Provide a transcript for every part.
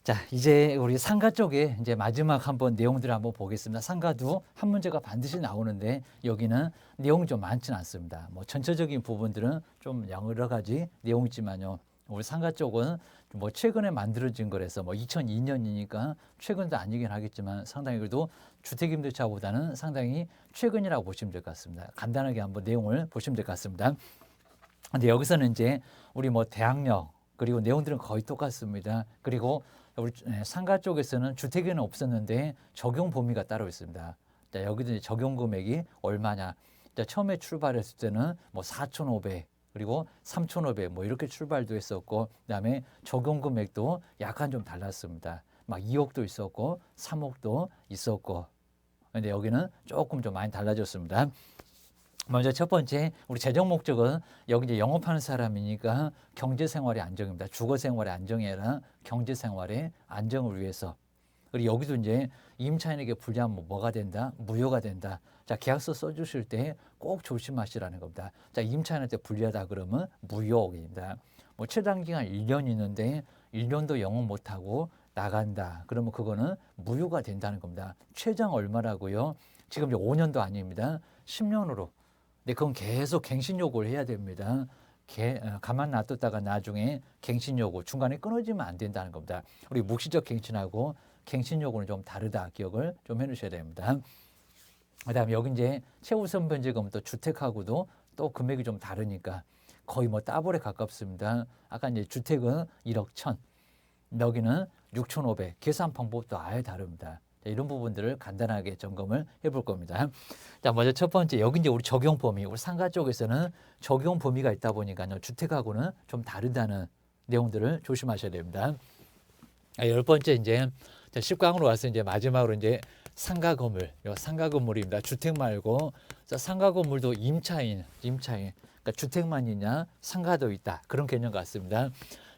자, 이제 우리 상가 쪽에 이제 마지막 한번 내용들을 한번 보겠습니다. 상가도 한 문제가 반드시 나오는데 여기는 내용이 좀 많지는 않습니다. 뭐 전체적인 부분들은 좀 여러 가지 내용이 있지만요. 우리 상가 쪽은 뭐 최근에 만들어진 거라서 뭐 2002년이니까 최근도 아니긴 하겠지만 상당히 그래도 주택임대차보다는 상당히 최근이라고 보시면 될 것 같습니다. 간단하게 한번 내용을 보시면 될 것 같습니다. 근데 여기서는 이제 우리 뭐 대학력 그리고 내용들은 거의 똑같습니다. 그리고 우리 상가 쪽에서는 주택에는 없었는데 적용 범위가 따로 있습니다. 자, 여기도 이제 적용 금액이 얼마냐. 자, 처음에 출발했을 때는 뭐 4,500 그리고 3,500 뭐 이렇게 출발도 했었고 그다음에 적용 금액도 약간 좀 달랐습니다. 막 2억도 있었고 3억도 있었고 근데 여기는 조금 좀 많이 달라졌습니다. 먼저 첫 번째 우리 재정 목적은 여기 이제 영업하는 사람이니까 경제 생활의 안정입니다. 주거 생활의 안정이 아니라 경제 생활의 안정을 위해서. 그리고 여기도 이제 임차인에게 불리하면 뭐가 된다? 무효가 된다. 자, 계약서 써주실 때 꼭 조심하시라는 겁니다. 자, 임차인한테 불리하다 그러면 무효입니다. 뭐 최단 기간 1년 있는데 1년도 영업 못하고 나간다. 그러면 그거는 무효가 된다는 겁니다. 최장 얼마라고요? 지금 이제 5년도 아닙니다. 10년으로. 근데 그건 계속 갱신 요구를 해야 됩니다. 가만 놔뒀다가 나중에 갱신 요구 중간에 끊어지면 안 된다는 겁니다. 우리 묵시적 갱신하고 갱신 요구는 좀 다르다 기억을 좀 해놓으셔야 됩니다. 그다음에 여기 이제 최우선 변제금 또 주택하고도 또 금액이 좀 다르니까 거의 뭐 따블에 가깝습니다. 아까 이제 주택은 1억 1천, 여기는 6,500. 계산 방법도 아예 다릅니다. 자, 이런 부분들을 간단하게 점검을 해볼 겁니다. 자, 먼저 첫 번째 여기 이제 우리 적용 범위, 우리 상가 쪽에서는 적용 범위가 있다 보니까요 주택하고는 좀 다르다는 내용들을 조심하셔야 됩니다. 열 번째 이제 10강으로 와서 이제 마지막으로 이제 상가 건물, 상가 건물입니다. 주택 말고 상가 건물도 임차인, 그러니까 주택만이냐 상가도 있다 그런 개념 같습니다.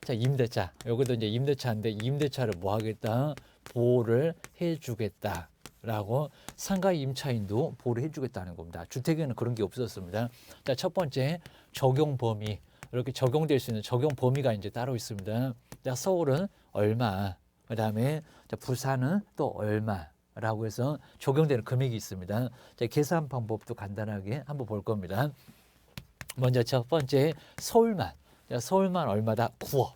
자, 임대차, 여기도 이제 임대차인데 임대차를 뭐 하겠다? 보호를 해주겠다라고 상가 임차인도 보호를 해주겠다는 겁니다. 주택에는 그런 게 없었습니다. 자, 첫 번째 적용 범위, 이렇게 적용될 수 있는 적용 범위가 이제 따로 있습니다. 자, 서울은 얼마, 그다음에 부산은 또 얼마라고 해서 적용되는 금액이 있습니다. 자, 계산 방법도 간단하게 한번 볼 겁니다. 먼저 첫 번째 서울만. 자, 서울만 얼마다? 9억.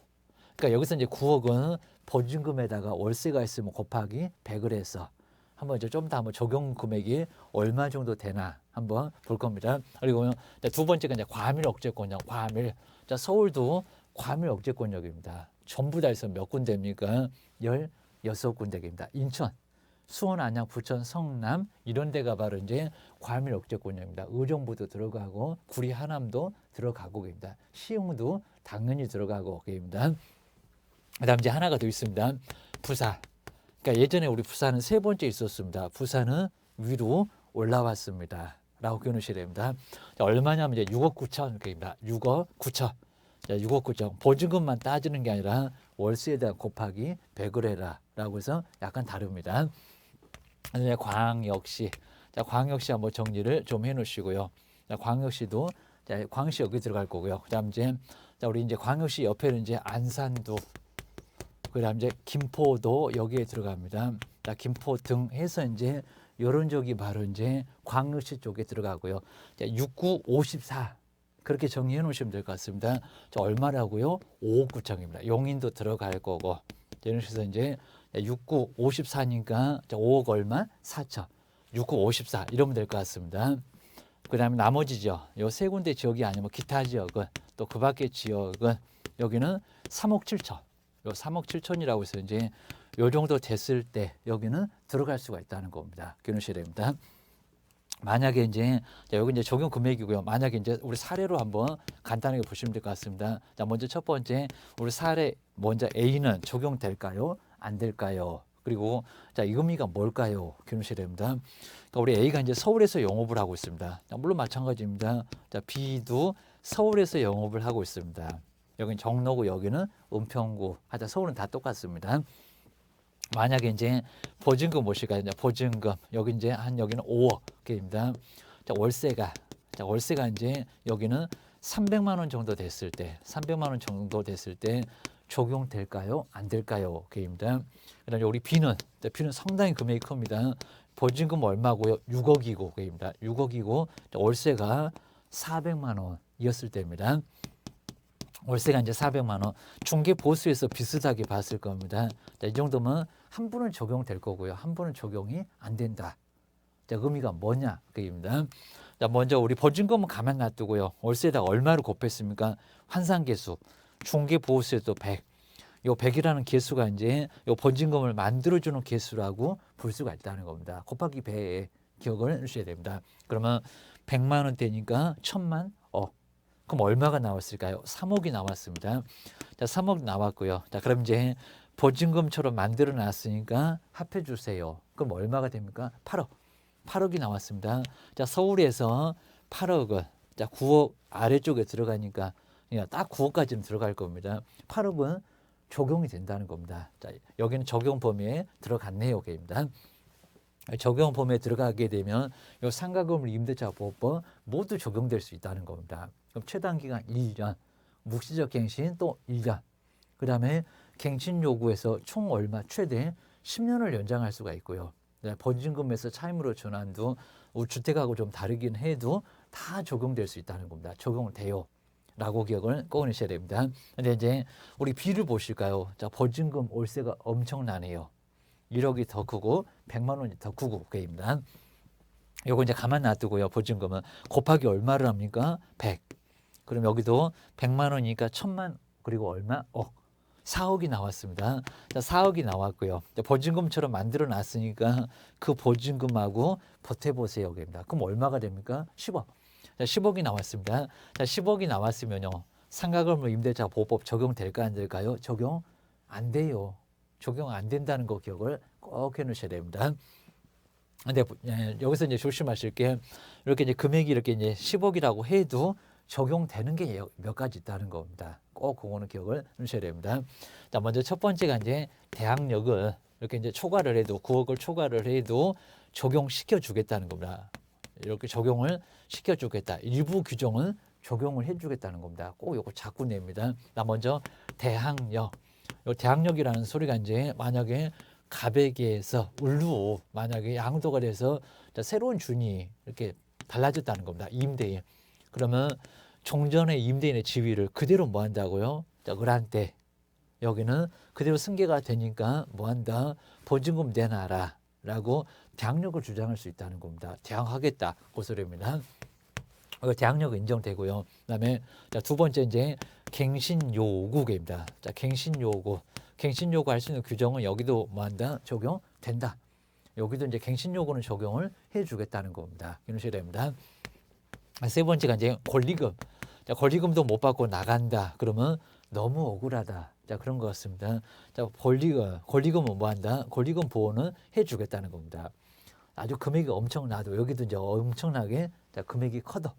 그러니까 여기서 이제 9억은 보증금에다가 월세가 있으면 곱하기 100을 해서 한번 이제 좀 더 한번 적용 금액이 얼마 정도 되나 한번 볼 겁니다. 그리고 두 번째가 이제 과밀 억제권역, 과밀. 자, 서울도 과밀 억제권역입니다. 전부 다 해서 몇 군데입니까? 16군데입니다. 인천, 수원, 안양, 부천, 성남 이런 데가 바로 이제 과밀 억제권역입니다. 의정부도 들어가고 구리, 하남도 들어가고 계십니다. 시흥도 당연히 들어가고 계십니다. 그다음 이제 하나가 더 있습니다. 부산. 그러니까 예전에 우리 부산은 세 번째 있었습니다. 부산은 위로 올라왔습니다. 라고 기억하셔야 됩니다. 자, 얼마냐면 이제 6억 9천 이렇게입니다. 6억 9천. 자, 6억 9천. 보증금만 따지는 게 아니라 월세에다 곱하기 100을 해라. 라고 해서 약간 다릅니다. 이제 광역시. 자, 광역시 한번 정리를 좀 해 놓으시고요. 자, 광역시도 자, 광역시 여기 들어갈 거고요. 그다음 이제 자, 우리 이제 광역시 옆에는 이제 안산도 그다음 이제 김포도 여기에 들어갑니다. 자, 김포 등 해서 이제 이런 쪽이 바로 이제 광역시 쪽에 들어가고요. 자, 69, 54 그렇게 정리해 놓으시면 될 것 같습니다. 자, 얼마라고요? 5억 9천입니다. 용인도 들어갈 거고. 이런 식으로 이제 69, 54니까 5억 얼마? 4천. 69, 54 이러면 될 것 같습니다. 그다음에 나머지죠. 요 세 군데 지역이 아니면 기타 지역은 또 그 밖의 지역은 여기는 3억 7천. 요 3억 7천이라고 해서 이제 요 정도 됐을 때 여기는 들어갈 수가 있다는 겁니다. 기억하셔야 됩니다. 만약에 이제 여기 이제 적용 금액이고요. 만약에 이제 우리 사례로 한번 간단하게 보시면 될 것 같습니다. 자, 먼저 첫 번째 우리 사례 먼저 A는 적용될까요? 안 될까요? 그리고 자, 이 의미가 뭘까요? 기억하셔야 됩니다. 그러니까 우리 A가 이제 서울에서 영업을 하고 있습니다. 자, 물론 마찬가지입니다. 자, B도 서울에서 영업을 하고 있습니다. 여기는 정로구, 여기는 은평구. 하여튼 서울은 다 똑같습니다. 만약에 이제 보증금 모실까요? 보증금 여기 이제 한 여기는 5억입니다. 자, 월세가 이제 여기는 300만 원 정도 됐을 때, 300만 원 정도 됐을 때 적용될까요? 안 될까요? 그입니다. 그다음에 우리 B는 상당히 금액이 큽니다. 보증금 얼마고요? 6억이고 그입니다. 6억이고 월세가 400만 원이었을 때입니다. 월세가 이제 400만 원. 중개 보수에서 비슷하게 봤을 겁니다. 자, 이 정도면 한 분은 적용될 거고요. 한 분은 적용이 안 된다. 자, 의미가 뭐냐? 그입니다. 자, 먼저 우리 보증금은 가만 놔두고요. 월세에다 얼마를 곱했습니까? 환산계수. 중개 보수에도 100. 요 100이라는 개수가 이제 요 보증금을 만들어주는 개수라고 볼 수가 있다는 겁니다. 곱하기 배에 기억을 해주셔야 됩니다. 그러면 100만 원대니까 1000만 그럼 얼마가 나왔을까요? 3억이 나왔습니다. 자, 3억 나왔고요. 자, 그럼 이제 보증금처럼 만들어 놨으니까 합해 주세요. 그럼 얼마가 됩니까? 8억. 8억이 나왔습니다. 자, 서울에서 8억은 자, 9억 아래쪽에 들어가니까 딱 9억까지는 들어갈 겁니다. 8억은 적용이 된다는 겁니다. 자, 여기는 적용 범위에 들어갔네요. 입니다. 적용 범위에 들어가게 되면 이 상가건물 임대차 보호법 모두 적용될 수 있다는 겁니다. 그럼 최단 기간 1년, 묵시적 갱신 또 1년. 그다음에 갱신 요구에서 총 얼마 최대 10년을 연장할 수가 있고요. 보증금에서 차임으로 전환도 주택하고 좀 다르긴 해도 다 적용될 수 있다는 겁니다. 적용을 돼요. 라고 기억을 꺼내셔야 됩니다. 근데 이제 우리 B를 보실까요? 자, 보증금 월세가 엄청나네요. 1억이 더 크고 100만 원이 더 크고 그입니다. 요거 이제 가만 놔두고요. 보증금은 곱하기 얼마를 합니까? 100. 그럼 여기도 100만 원이니까 1000만 그리고 얼마? 4억이 나왔습니다. 자, 4억이 나왔고요. 보증금처럼 만들어 놨으니까 그 보증금하고 보태보세요. 그입니다. 그럼 얼마가 됩니까? 10억. 자, 10억이 나왔습니다. 자, 10억이 나왔으면요. 상가건물 임대차 보호법 적용될까 안 될까요? 적용 안 돼요. 적용 안 된다는 거 기억을 꼭 해놓으셔야 됩니다. 근데 여기서 이제 조심하실 게 이렇게 이제 금액이 이렇게 이제 10억이라고 해도 적용되는 게 몇 가지 있다는 겁니다. 꼭 그거는 기억을 해주셔야 됩니다. 자, 먼저 첫 번째가 이제 대항력을 이렇게 이제 초과를 해도 9억을 초과를 해도 적용시켜 주겠다는 겁니다. 이렇게 적용을 시켜 주겠다. 일부 규정을 적용을 해 주겠다는 겁니다. 꼭 이거 자꾸 냅니다. 나 먼저 대항력. 요 대항력이라는 소리가 이제 만약에 가백에서 울루 만약에 양도가 돼서 새로운 준이 이렇게 달라졌다는 겁니다. 임대인. 그러면 종전의 임대인의 지위를 그대로 뭐 한다고요? 자, 을한때 여기는 그대로 승계가 되니까 뭐 한다? 보증금 내놔라 라고 대항력을 주장할 수 있다는 겁니다. 대항하겠다 그 소리입니다. 대항력은 인정되고요. 그다음에 자, 두 번째 이제 갱신 요구입니다. 자, 갱신 요구. 갱신 요구할 수 있는 규정은 여기도 뭐 한다? 적용된다. 여기도 이제 갱신 요구는 적용을 해 주겠다는 겁니다. 이러셔야 됩니다. 세 번째가 이제 권리금. 자, 권리금도 못 받고 나간다. 그러면 너무 억울하다. 자, 그런 것 같습니다. 자, 권리금은 뭐 한다? 권리금 보호는 해 주겠다는 겁니다. 아주 금액이 엄청나도 여기도 이제 엄청나게 자, 금액이 커도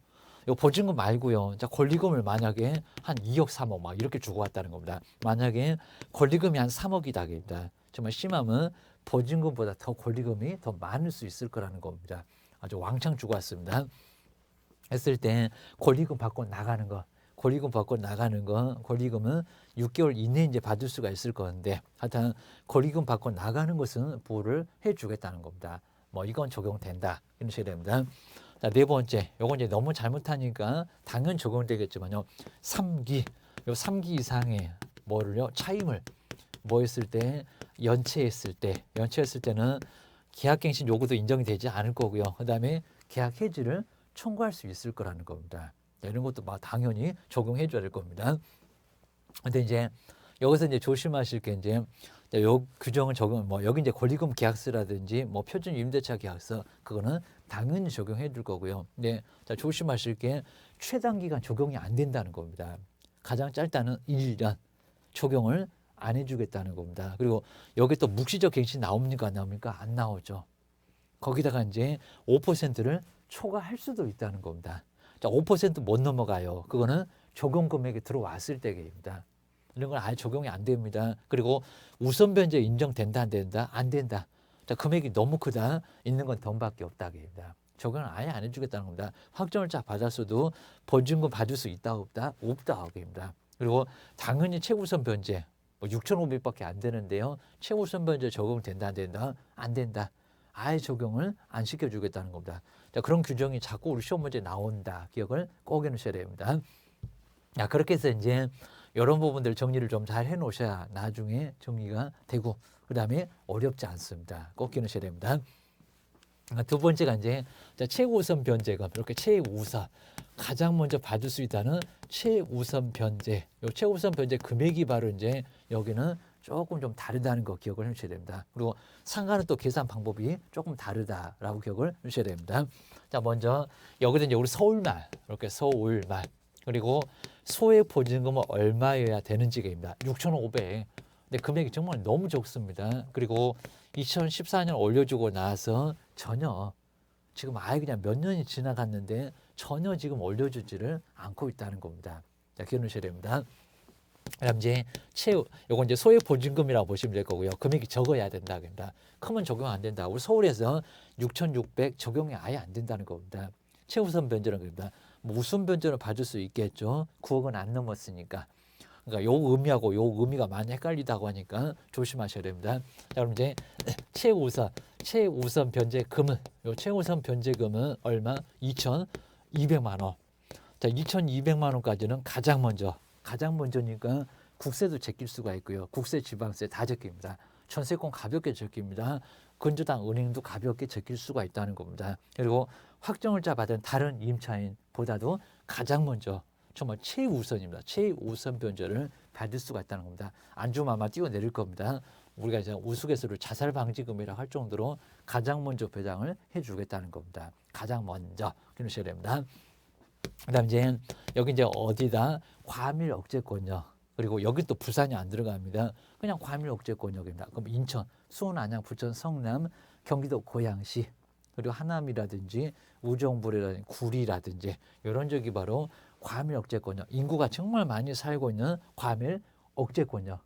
요 보증금 말고요. 자, 권리금을 만약에 한 2억, 3억 막 이렇게 주고 왔다는 겁니다. 만약에 권리금이 한 3억이다. 그럽니다. 정말 심하면 보증금보다 더 권리금이 더 많을 수 있을 거라는 겁니다. 아주 왕창 주고 왔습니다. 했을 때 권리금 받고 나가는 거, 권리금은 6개월 이내에 이제 받을 수가 있을 건데, 하여튼 권리금 받고 나가는 것은 보호를 해주겠다는 겁니다. 뭐 이건 적용된다 이러셔야 됩니다. 자, 네 번째, 요건 이제 너무 잘못하니까 당연 적용되겠지만요. 3기, 요 3기 이상의 뭐를요? 차임을 뭐 했을 때, 연체했을 때는 계약갱신 요구도 인정이 되지 않을 거고요. 그다음에 계약 해지를 청구할 수 있을 거라는 겁니다. 이런 것도 막 당연히 적용해 줘야 될 겁니다. 근데 이제 여기서 이제 조심하실 게 이제 요 규정을 적용 뭐 여기 이제 권리금 계약서라든지 뭐 표준 임대차 계약서 그거는 당연히 적용해 줄 거고요. 근데 자, 조심하실 게 최단 기간 적용이 안 된다는 겁니다. 가장 짧다는 1년 적용을 안 해주겠다는 겁니다. 그리고 여기 또 묵시적 갱신 나옵니까 안 나옵니까? 안 나오죠. 거기다가 이제 5%를 초과할 수도 있다는 겁니다. 자, 5% 못 넘어가요. 그거는 적용 금액이 들어왔을 때입니다. 이런 건 아예 적용이 안 됩니다. 그리고 우선 변제 인정된다 안 된다? 안 된다. 자, 금액이 너무 크다. 있는 건 돈밖에 없다입니다. 적용을 아예 안 해주겠다는 겁니다. 확정을 쫙 받았어도 보증금 받을 수 있다 없다? 없다 하고입니다. 그리고 당연히 최우선 변제 뭐 6,500밖에 안 되는데요. 최우선 변제 적용된다 안 된다? 안 된다. 아예 적용을 안 시켜주겠다는 겁니다. 자, 그런 규정이 자꾸 우리 시험 문제에 나온다. 기억을 꼭 해놓으셔야 됩니다. 자, 그렇게 해서 이제 이런 부분들 정리를 좀 잘 해놓으셔야 나중에 정리가 되고 그 다음에 어렵지 않습니다. 꼭 기억하셔야 됩니다. 두 번째가 이제 최우선 변제금, 이렇게 최우선 가장 먼저 받을 수 있다는 최우선 변제. 요 최우선 변제 금액이 바로 이제 여기는 조금 좀 다르다는 거 기억을 해주셔야 됩니다. 그리고 상가는 또 계산 방법이 조금 다르다라고 기억을 해주셔야 됩니다. 자, 먼저 여기는 이제 우리 서울말, 이렇게 서울말. 그리고 소액 보증금은 얼마여야 되는지입니다. 6,500. 근데 금액이 정말 너무 적습니다. 그리고 2014년 올려주고 나서 전혀 지금 아예 그냥 몇 년이 지나갔는데 전혀 지금 올려주지를 않고 있다는 겁니다. 자, 기억하셔야 됩니다. 그다음 이제 요건 이제 소액 보증금이라고 보시면 될 거고요. 금액이 적어야 된다. 그럽니다. 크면 적용 안 된다. 우리 서울에서 6,600 적용이 아예 안 된다는 겁니다. 최우선 변제는 그럽니다. 뭐 우선 변제는 받을 수 있겠죠. 9억은 안 넘었으니까. 그러니까 요 의미하고 요 의미가 많이 헷갈리다고 하니까 조심하셔야 됩니다. 자, 그럼 이제 최우선 변제금은 요 최우선 변제금은 얼마? 2,200만 원. 자, 2,200만 원까지는 가장 먼저니까 국세도 제낄 수가 있고요. 국세, 지방세 다 제낍니다. 전세권 가볍게 제낍니다. 건조당 은행도 가볍게 제낄 수가 있다는 겁니다. 그리고 확정을자 받은 다른 임차인보다도 가장 먼저 정말 최우선입니다. 최우선 변제를 받을 수가 있다는 겁니다. 안 주면 아마 뛰어내릴 겁니다. 우리가 이제 우스갯소리로 자살방지금이라고 할 정도로 가장 먼저 배당을 해주겠다는 겁니다. 가장 먼저 기억하셔야 됩니다. 그다음 이제 여기 이제 어디다 과밀 억제권역, 그리고 여기 또 부산이 안 들어갑니다. 그냥 과밀 억제권역입니다. 그럼 인천, 수원, 안양, 부천, 성남, 경기도 고양시, 그리고 하남이라든지 우정부라든지 구리라든지 이런 적이 바로 과밀 억제권역. 인구가 정말 많이 살고 있는 과밀 억제권역.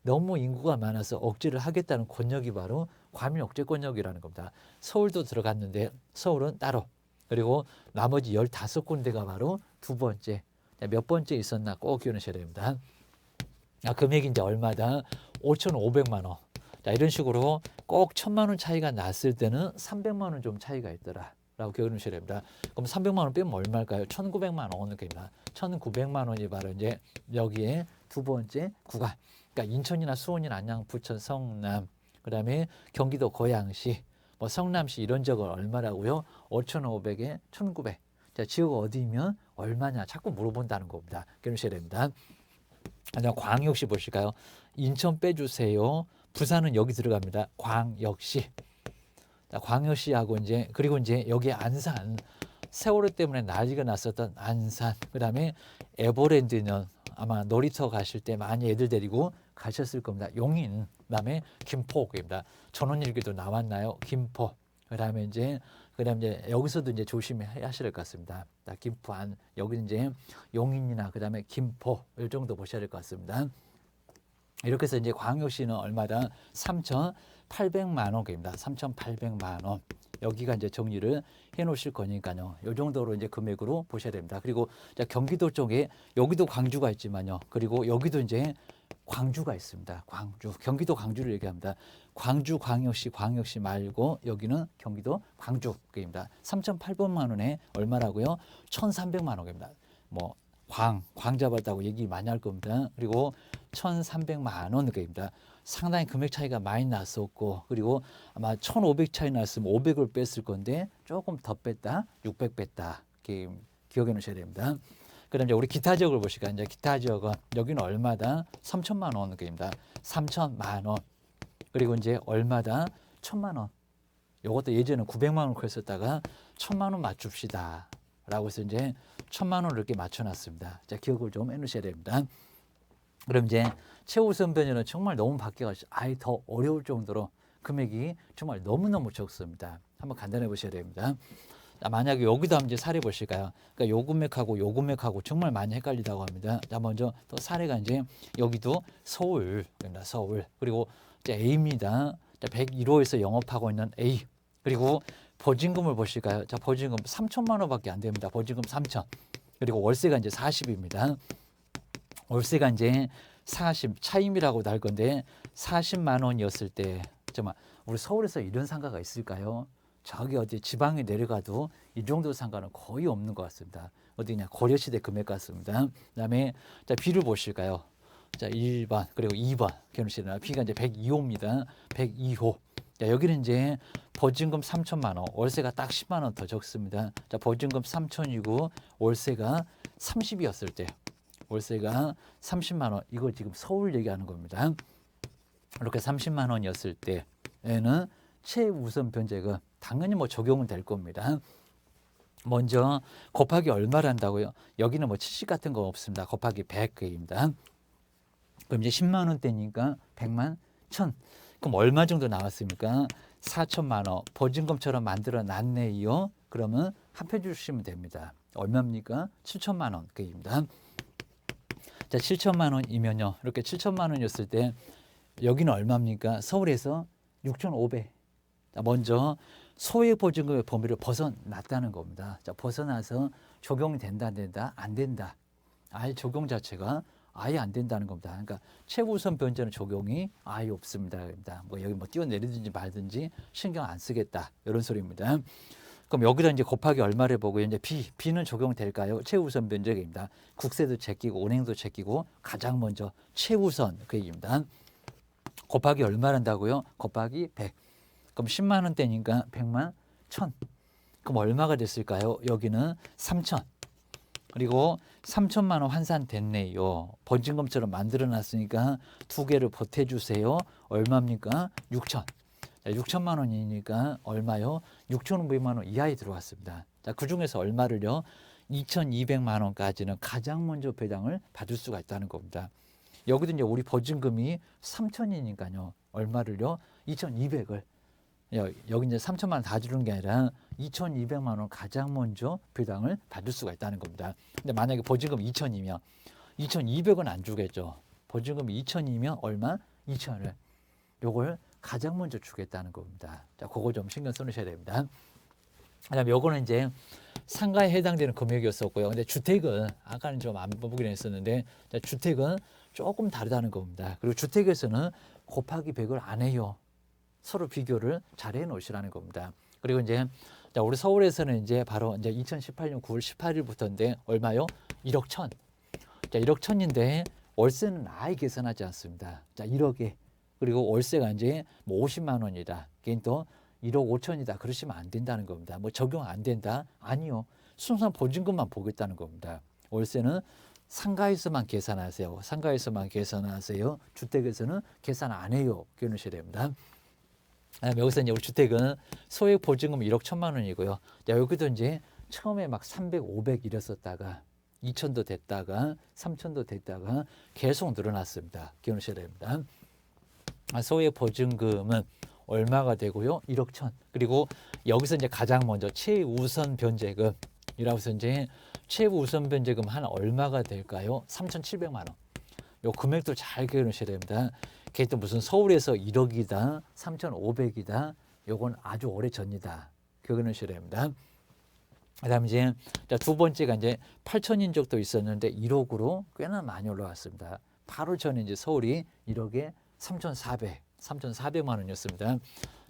너무 인구가 많아서 억제를 하겠다는 권역이 바로 과밀 억제권역이라는 겁니다. 서울도 들어갔는데 서울은 따로. 그리고 나머지 15군데가 바로 두 번째. 몇 번째 있었나 꼭 기억하셔야 됩니다. 금액이 이제 얼마다? 5,500만 원. 자, 이런 식으로 꼭 1,000만 원 차이가 났을 때는 300만 원 좀 차이가 있더라. 라고 기억해 주셔야 됩니다. 그럼 300만 원 빼면 얼마일까요? 1,900만 원입니다. 1,900만 원이 바로 이제 여기에 두 번째 구간. 그러니까 인천이나 수원이나 안양, 부천, 성남, 그다음에 경기도 고양시, 뭐 성남시 이런 적은 얼마라고요? 5,500에 1,900. 자, 지역 어디면 얼마냐? 자꾸 물어본다는 겁니다. 기억해 주셔야 됩니다. 광역시 보실까요? 인천 빼주세요. 부산은 여기 들어갑니다. 광역시. 광역시하고 이제 그리고 이제 여기 안산, 세월호 때문에 난리가 났었던 안산, 그다음에 에버랜드는 아마 놀이터 가실 때 많이 애들 데리고 가셨을 겁니다. 용인, 그다음에 김포입니다. 전원일기도 나왔나요? 김포. 그다음에 이제 여기서도 이제 조심해야 하실 것 같습니다. 김포 안 여기 이제 용인이나 그다음에 김포 이 정도 보셔야 될 것 같습니다. 이렇게 해서 이제 광역시는 얼마다? 3,800만 원입니다. 3,800만 원. 여기가 이제 정리를 해 놓으실 거니까요. 이 정도로 이제 금액으로 보셔야 됩니다. 그리고 경기도 쪽에 여기도 광주가 있지만요. 그리고 여기도 이제 광주가 있습니다. 광주. 경기도 광주를 얘기합니다. 광주 광역시 말고 여기는 경기도 광주입니다. 3,800만 원에 얼마라고요? 1,300만 원입니다. 뭐 광 잡았다고 얘기 많이 할 겁니다. 그리고 1,300만 원입니다. 상당히 금액 차이가 많이 났었고, 그리고 아마 1,500 차이 났으면 500을 뺐을 건데 조금 더 뺐다, 600 뺐다. 이렇게 기억해 놓으셔야 됩니다. 그다음 이제 우리 기타 지역을 보실까요? 이제 기타 지역은 여기는 얼마다? 3,000만 원입니다. 3,000만 원. 그리고 이제 얼마다? 1,000만 원. 요것도 예전에 900만 원을 했었다가 1,000만 원 맞춥시다. 라고 해서 이제 1,000만 원을 이렇게 맞춰놨습니다. 자, 기억을 좀 해놓으셔야 됩니다. 그럼 이제 최우선 변제는 정말 너무 바뀌어가지고 아예 더 어려울 정도로 금액이 정말 너무너무 적습니다. 한번 간단해 보셔야 됩니다. 자, 만약에 여기도 한번 이제 사례 보실까요? 그러니까 요 금액하고 정말 많이 헷갈리다고 합니다. 자, 먼저 또 사례가 이제 여기도 서울입니다. 서울. 그리고 이제 A입니다. 자, 101호에서 영업하고 있는 A. 그리고 보증금을 보실까요? 자, 보증금 3,000만 원밖에 안 됩니다. 보증금 3,000. 그리고 월세가 이제 40입니다. 월세가 이제 차임이라고도 할 건데 40만 원이었을 때 정말 우리 서울에서 이런 상가가 있을까요? 저기 어디 지방에 내려가도 이 정도 상가는 거의 없는 것 같습니다. 어디냐 고려시대 금액 같습니다. 그다음에 자 B를 보실까요? 자 1번 그리고 2번 결혼시대 B가 이제 102호입니다. 102호. 자 여기는 이제 보증금 3천만 원, 월세가 딱 10만 원 더 적습니다. 자 보증금 3천이고 월세가 30이었을 때 월세가 30만 원. 이거 지금 서울 얘기하는 겁니다. 이렇게 30만 원이었을 때에는 최우선 변제금 당연히 뭐 적용은 될 겁니다. 먼저 곱하기 얼마를 한다고요? 여기는 뭐 70 같은 거 없습니다. 곱하기 100입니다. 그럼 이제 10만 원대니까 100만 1000. 그럼 얼마 정도 나왔습니까? 4천만 원. 보증금처럼 만들어 놨네요. 그러면 합해 주시면 됩니다. 얼마입니까? 7천만 원입니다. 자, 7천만 원이면요. 이렇게 7천만 원이었을 때 여기는 얼마입니까? 서울에서 6,500. 자, 먼저 소액 보증금의 범위를 벗어났다는 겁니다. 자, 벗어나서 적용이 된다, 안 된다, 안 된다. 아예 적용 자체가 아예 안 된다는 겁니다. 그러니까 최우선 변제는 적용이 아예 없습니다. 뭐 여기 뭐 뛰어내리든지 말든지 신경 안 쓰겠다 이런 소리입니다. 그럼 여기다 이제 곱하기 얼마를 보고 이제 B는 적용될까요? 최우선 변제액입니다. 국세도 제끼고 은행도 제끼고 가장 먼저 최우선 그 얘기입니다. 곱하기 얼마를 한다고요? 곱하기 100. 그럼 10만 원대니까 100만 1000. 그럼 얼마가 됐을까요? 여기는 3000. 그리고 3천만 원 환산됐네요. 보증금처럼 만들어놨으니까 두 개를 보태주세요. 얼마입니까? 6천. 자, 6천만 원이니까 얼마요? 6,500만 원 이하에 들어왔습니다. 자, 그 중에서 얼마를요? 2,200만 원까지는 가장 먼저 배당을 받을 수가 있다는 겁니다. 여기도 이제 우리 보증금이 3천이니까요. 얼마를요? 2,200을. 여기 이제 3천만 원 다 주는 게 아니라 2,200만 원 가장 먼저 배당을 받을 수가 있다는 겁니다. 근데 만약에 보증금 2천이면 2,200원 안 주겠죠. 보증금이 2천이면 얼마? 2천을. 요걸 가장 먼저 주겠다는 겁니다. 자, 그거 좀 신경 써주셔야 됩니다. 그다음에 요거는 이제 상가에 해당되는 금액이었었고요. 근데 주택은 아까는 좀 안 보긴 했었는데 주택은 조금 다르다는 겁니다. 그리고 주택에서는 곱하기 100을 안 해요. 서로 비교를 잘 해 놓으시라는 겁니다. 그리고 이제 자, 우리 서울에서는 이제 바로 이제 2018년 9월 18일부터인데 얼마요? 1억 1천. 자, 1억 1천인데 월세는 아예 계산하지 않습니다. 자, 1억에 그리고 월세가 이제 뭐 50만 원이다. 개인 또 1억 5천이다. 그러시면 안 된다는 겁니다. 뭐 적용 안 된다? 아니요. 순수한 보증금만 보겠다는 겁니다. 월세는 상가에서만 계산하세요. 상가에서만 계산하세요. 주택에서는 계산 안 해요. 기억하셔야 됩니다. 여기서 이제 우리 주택은 소액 보증금 1억 1천만 원이고요. 자, 여기도 이제 처음에 막 300, 500 이랬었다가 2천도 됐다가 3천도 됐다가 계속 늘어났습니다. 기억하셔야 됩니다. 소액 보증금은 얼마가 되고요? 1억 1천. 그리고 여기서 이제 가장 먼저 최우선 변제금이라고 해서 이제 최우선 변제금 한 얼마가 될까요? 3,700만 원. 요 금액도 잘 기억하셔야 됩니다. 그게 무슨 서울에서 1억이다, 3,500이다. 요건 아주 오래 전이다. 기억하셔야 됩니다. 그다음에 이제 두 번째가 이제 8천인 적도 있었는데 1억으로 꽤나 많이 올라왔습니다. 바로 전에 이제 서울이 1억에 3,400만 원이었습니다.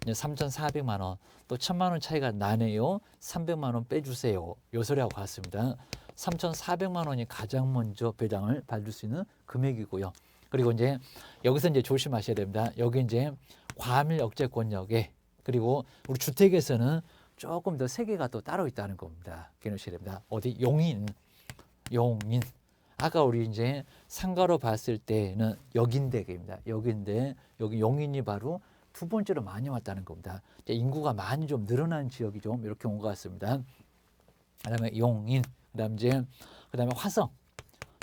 이제 3,400만 원, 또 1,000만 원 차이가 나네요. 300만 원 빼주세요. 요 소리하고 같습니다. 3,400만 원이 가장 먼저 배당을 받을 수 있는 금액이고요. 그리고 이제 여기서 이제 조심하셔야 됩니다. 여기 이제 과밀 억제권역에 그리고 우리 주택에서는 조금 더 세계가 또 따로 있다는 겁니다. 기억하셔야 됩니다. 어디 용인. 아까 우리 이제 상가로 봤을 때는 여긴대입니다. 여긴데 여기 용인이 바로 두 번째로 많이 왔다는 겁니다. 인구가 많이 좀 늘어난 지역이 좀 이렇게 온 것 같습니다. 그다음에 용인, 그다음에 화성.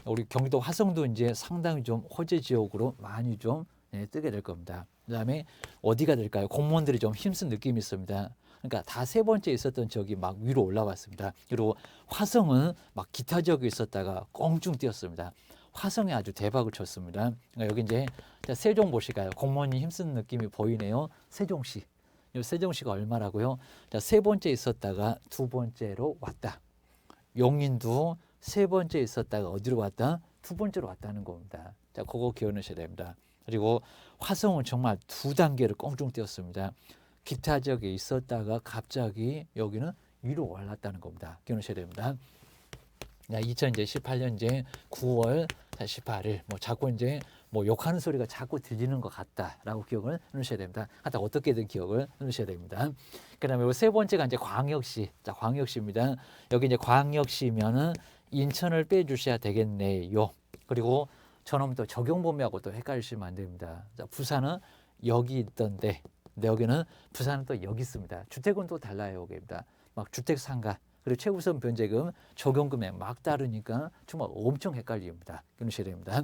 우리 경기도 화성도 이제 상당히 좀 호재 지역으로 많이 좀 뜨게 될 겁니다. 그다음에 어디가 될까요? 공무원들이 좀 힘쓴 느낌이 있습니다. 그러니까 다 세 번째 있었던 지역이 막 위로 올라왔습니다. 그리고 화성은 막 기타 지역에 있었다가 껑충 뛰었습니다. 화성이 아주 대박을 쳤습니다. 그러니까 여기 이제 세종 보실까요? 공무원이 힘쓴 느낌이 보이네요. 세종시. 세종시가 얼마라고요? 자, 세 번째 있었다가 두 번째로 왔다. 용인도 세 번째 있었다가 어디로 왔다? 두 번째로 왔다는 겁니다. 자, 그거 기억하셔야 됩니다. 그리고 화성은 정말 두 단계를 껑충 띄었습니다. 기타 지역에 있었다가 갑자기 여기는 위로 올랐다는 겁니다. 기억하셔야 됩니다. 2018년 이제 9월 18일 자꾸 이제 욕하는 소리가 자꾸 들리는 것 같다라고 기억을 해놓으셔야 됩니다. 하여튼 어떻게든 기억을 해놓으셔야 됩니다. 그다음에 세 번째가 이제 광역시. 자, 광역시입니다. 여기 이제 광역시면은 인천을 빼주셔야 되겠네요. 그리고 저놈 또 적용범위하고 또 헷갈리시면 안 됩니다. 자, 부산은 여기 있던데, 근데 여기는 부산은 또 여기 있습니다. 주택은 또 달라요, 여기입니다. 막 주택 상가. 그리고 최우선 변제금 적용 금액 막 다르니까 정말 엄청 헷갈립니다. 기억하셔야 됩니다.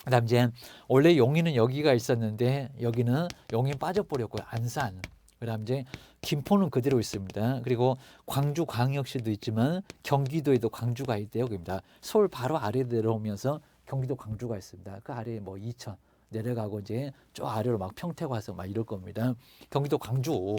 그다음 이제 원래 용인은 여기가 있었는데 여기는 용인 빠져버렸고요. 안산. 그다음 이제 김포는 그대로 있습니다. 그리고 광주 광역시도 있지만 경기도에도 광주가 있대요. 여기입니다. 서울 바로 아래 내려오면서 경기도 광주가 있습니다. 그 아래에 이천 내려가고 이제 저 아래로 막 평택 와서 막 이럴 겁니다. 경기도 광주.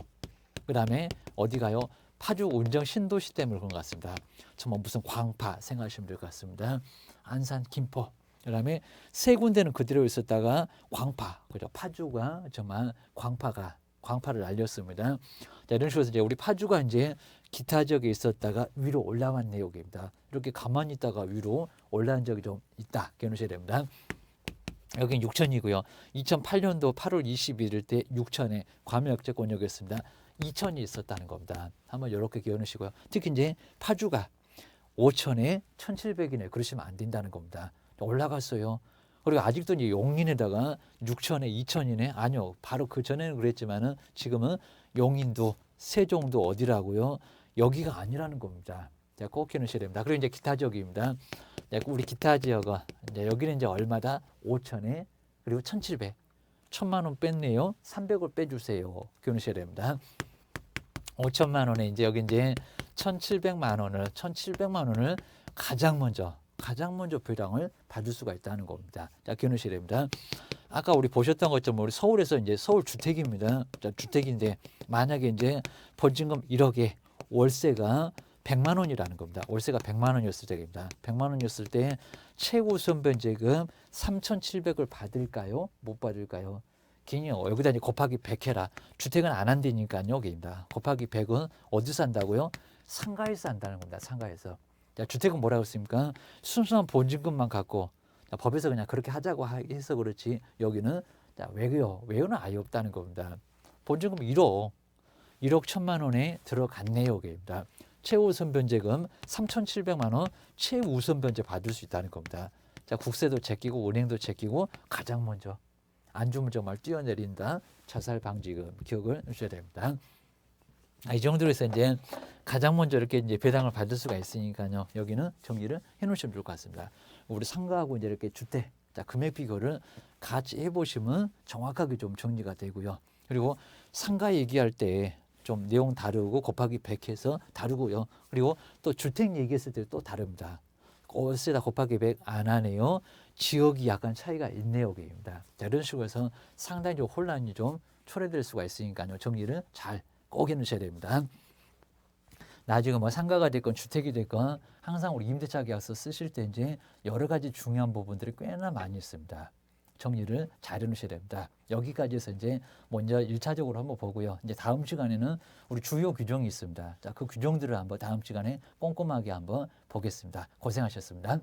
그다음에 어디 가요? 파주 운정 신도시 때문에 그런 것 같습니다. 정말 무슨 광파 생각하시면 될 것 같습니다. 안산, 김포. 그다음에 세 군데는 그대로 있었다가 광파, 그죠? 파주가 정말 광파를 날렸습니다. 자, 이런 식으로 이제 우리 파주가 이제 기타 지역에 있었다가 위로 올라왔 내용입니다. 이렇게 가만히 있다가 위로 올라온 적이 좀 있다. 기억하셔야 됩니다. 여기는 6천이고요. 2008년도 8월 21일 때 6천에 과밀역제권역이었습니다. 2천이 있었다는 겁니다. 한번 이렇게 기억하시고요. 특히 이제 파주가 5천에 1,700이네. 그러시면 안 된다는 겁니다. 올라갔어요. 그리고 아직도 이제 용인에다가 6천에 2천이네. 아니요. 바로 그 전에는 그랬지만은 지금은 용인도 세종도 어디라고요? 여기가 아니라는 겁니다. 자, 꼭 기억하셔야 됩니다. 그리고 이제 기타 지역입니다. 우리 기타 지역은 이제 여기는 이제 얼마다? 5천에 그리고 1,700. 1,000만 원 뺐네요. 300을 빼주세요. 기억하셔야 됩니다. 5천만 원에 이제 여기 이제 1,700만 원을 가장 먼저 배당을 받을 수가 있다는 겁니다. 자, 기억하셔야 됩니다. 아까 우리 보셨던 것처럼 우리 서울에서 이제 서울 주택입니다. 자, 주택인데 만약에 이제 보증금 1억에 월세가 100만 원이라는 겁니다. 월세가 100만 원이었을 때입니다. 100만 원이었을 때 최우선 변제금 3,700을 받을까요? 못 받을까요? 기니요. 여기다 이제 곱하기 100 해라. 주택은 안 한다니까요. 여기입니다. 곱하기 100은 어디서 한다고요? 상가에서 한다는 겁니다. 상가에서. 자, 주택은 뭐라고 했습니까? 순수한 보증금만 갖고 자, 법에서 그냥 그렇게 하자고 해서 그렇지 여기는 자, 외교는 아예 없다는 겁니다. 보증금 1억 1,000만 원에 들어갔네요. 여기입니다. 최우선 변제금 3,700만 원 최우선 변제 받을 수 있다는 겁니다. 자, 국세도 제끼고 은행도 제끼고 가장 먼저 안 주면 정말 뛰어내린다. 자살 방지금 기억을 하셔야 됩니다. 이 정도로 해서 이제 가장 먼저 이렇게 이제 배당을 받을 수가 있으니까요. 여기는 정리를 해 놓으시면 좋을 것 같습니다. 우리 상가하고 이제 이렇게 주택, 자, 금액 비교를 같이 해 보시면 정확하게 좀 정리가 되고요. 그리고 상가 얘기할 때 좀 내용 다르고 곱하기 100 해서 다르고요. 그리고 또 주택 얘기했을 때 또 다릅니다. 월세다 곱하기 100 안 하네요. 지역이 약간 차이가 있네요. 여기입니다. 자, 이런 식으로 해서 상당히 좀 혼란이 좀 초래될 수가 있으니까요. 정리를 잘 꼭 해놓으셔야 됩니다. 나중에 상가가 됐건 주택이 됐건 항상 우리 임대차 계약서 쓰실 때 이제 여러 가지 중요한 부분들이 꽤나 많이 있습니다. 정리를 잘 해놓으셔야 됩니다. 여기까지 해서 이제 먼저 1차적으로 한번 보고요. 이제 다음 시간에는 우리 주요 규정이 있습니다. 자, 그 규정들을 한번 다음 시간에 꼼꼼하게 한번 보겠습니다. 고생하셨습니다.